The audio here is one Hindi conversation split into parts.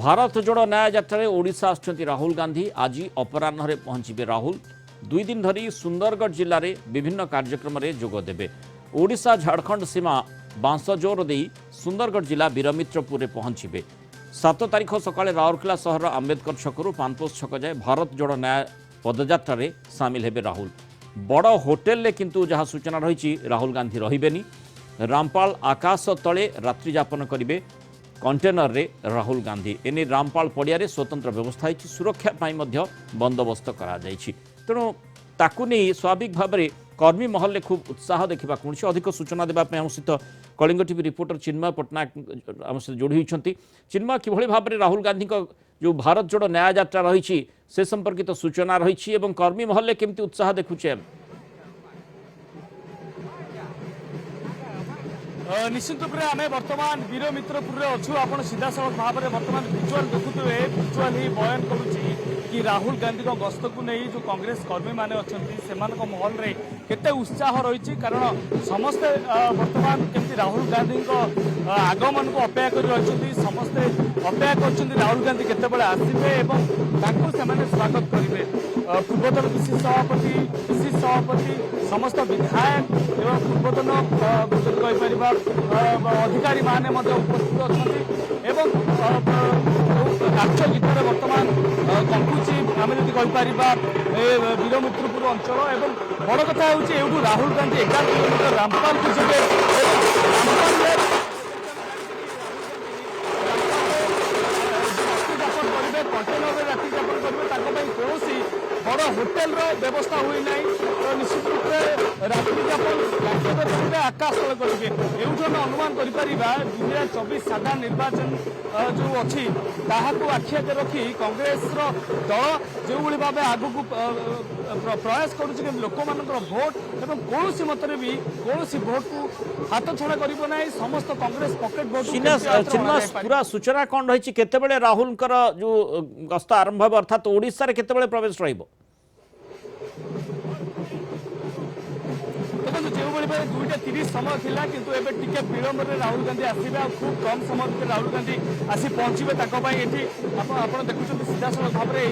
भारत जोड़ो न्याय यात्रा ओडिशा आसुछंती राहुल गांधी आज अपराह्न पहुंचे। राहुल 2 दिन धरी सुंदरगढ़ जिले में विभिन्न कार्यक्रम में जोगदेवे। ओडिशा झारखंड सीमा बांसजोर दे सुंदरगढ़ जिला वीरमित्रपुर पहुंचे। 7 तारीख सकाळे राउरकेला सहर आंबेडकर छकरू पानपोस छक जाए भारत जोड़ो न्याय पदयात्रा रे सामिल हेबे राहुल। बड़ होटेल ले किंतु जहाँ सूचना रही राहुल गांधी रहिबेनी। रामपाल आकाश तले रात्रि यापन करिवे। कंटेनर रे राहुल गांधी एने रामपाल पड़िया स्वतंत्र व्यवस्था है। सुरक्षा बंदोबस्त तेणु ताकू नहीं स्वाभाविक भाव में कर्मी महल में खूब उत्साह देखा मिली। अधिक सूचना देवाई आम सहित कलिंग टीवी रिपोर्टर चिन्मय पट्टनायक आम सहित जोड़ी होती। चिन्मय किभली भाव में राहुल गांधी जो भारत जोड़ो न्याय यात्रा रही से संपर्कित सूचना रही कर्मी महल में केमती उत्साह देखुचे? निश्चित रूप से आम बर्तमान वीरमित्रपुर अच्छु। आप सीधा सड़क भाव में बर्तमान विजुआल देखुए। विजुआल ही बयान करुच्ची कि राहुल गांधी गस्त को नहीं जो कांग्रेस कर्मी मैंने अच्छा से महल में केते उत्साह रही। कारण समस्ते बर्तमान केमती राहुल गांधी आगमन को अपेक्षा कर रही। समस्ते अपेक्षा कर राहुल गांधी केतबेले आसबे और स्वागत करेंगे। पूर्वतन पिसीसी सभापति समस्त विधायक एवं पूर्वतन अधिकारी माने उपस्थित अच्छा। राज्य गीत बर्तमान कंकुची आम जी वीरमित्रपुर अंचल। एवं बड़ कथा हो राहुल गांधी 11 किलोमीटर रामपाल को जी कंटेनर राति यापन करेंगे। कौन बड़ होटेल व्यवस्था हुई ना। तो निश्चित रूप से रात्रि यापन आकाश तले करेंगे। एवं आम अनुमान कर 2024 साधारण निर्वाचन जो अच्छी आखि आगे रखी कांग्रेस दल जो भाव आग को प्रयास कर लोक भोट और कौन मत भी कौन भोट को हाथ छड़ा कर समस्त कांग्रेस पकेट भोट। पूरा सूचना कौन रही केतेबेले राहुल जो गस्त आरंभ हो अर्थात ओडिशा रे केतेबेले प्रवेश रहिबो? जो 2:30 समय थिला किंतु एबे टिके विलंब में राहुल गांधी आसबे। खूब कम समय में राहुल गांधी आसी पहुंचे। आप देखुं सीधा सड़क भाव में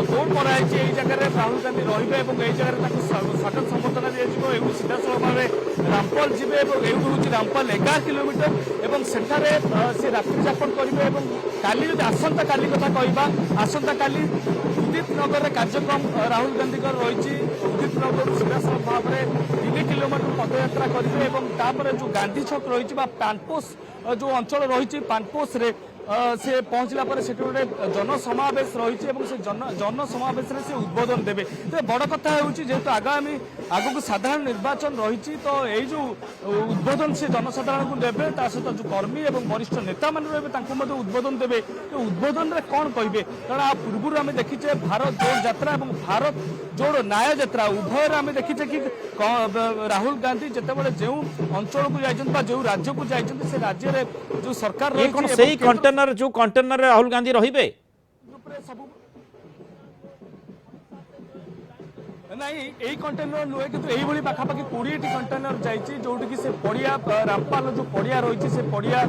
बोर्ड मराई जगह राहुल गांधी रे जगह स्वागत संबर्धना दिया। सीधा सड़क भाव रामपाल जी हूँ रामपाल 11 किलोमीटर और सेठारे से रात्रि यापन करेंगे। काली आसंता काली कथा कहवा आसंता काली उदित नगर कार्यक्रम राहुल गांधी रही। उदित नगर सीधा सड़क भाव में 3 किलोमीटर पदयात्रा करेंगे। जो गांधी छक रही पानपोस जो अंचल रही पानपोस रे से पहुंचला पर से गोटे जनसमावेश रही से जनसमावेश से उद्बोधन देवे। तो बड़ कथा जेहेतु आगामी आग को साधारण निर्वाचन रही तो यही जो उद्बोधन से जनसाधारण को देवे सहित जो कर्मी और वरिष्ठ नेता मान रहे उद्बोधन देवे। तो उद्बोधन में कौन कहे कारण आ पूर्व आम देखीचे भारत जोड़ यात्रा और भारत जोड़ न्याय यात्रा उभय आम देखीचे कि राहुल गांधी जितेबाला जो अंचल को जाइए जो राज्य को जाइए से राज्य में जो सरकार रही जो कंटेनर राहुल गांधी रहिबे नहीं यही कंटेनर नुहे कि यही पाखापाखि 20 कंटेनर जाइए जोटि से पड़िया रामपाल जो पड़िया रही से पड़िया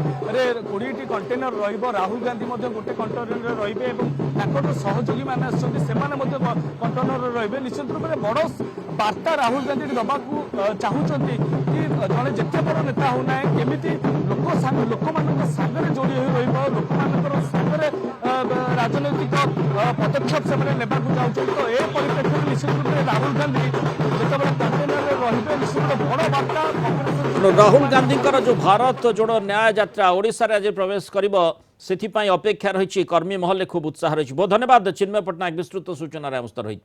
20 कंटेनर राहुल गांधी गोटे कंटेनर रे सहयोगी मैंने कंटेनर रे। निश्चित रूप से बड़ वार्ता राहुल गांधी दबा चाहते कि जड़े जिते बड़ नेता होना केमी लोक सागर जोड़ी लोक सागर राजनैतिक पदक्षेप से चाहते। तो ए परिप्रेक्षी में निश्चित रूप से राहुल गांधी जो कंटेनर रे निश्चित बड़ वार्ता राहुल गांधी जो भारत जोड़ो न्याय यात्रा ओडिशा रे आज प्रवेश करिबो सेथिपाई अपेक्षा रही। कर्मी महल खूब उत्साह रही। बहुत धन्यवाद चिन्मय पट्टनायक विस्तृत सूचना रही।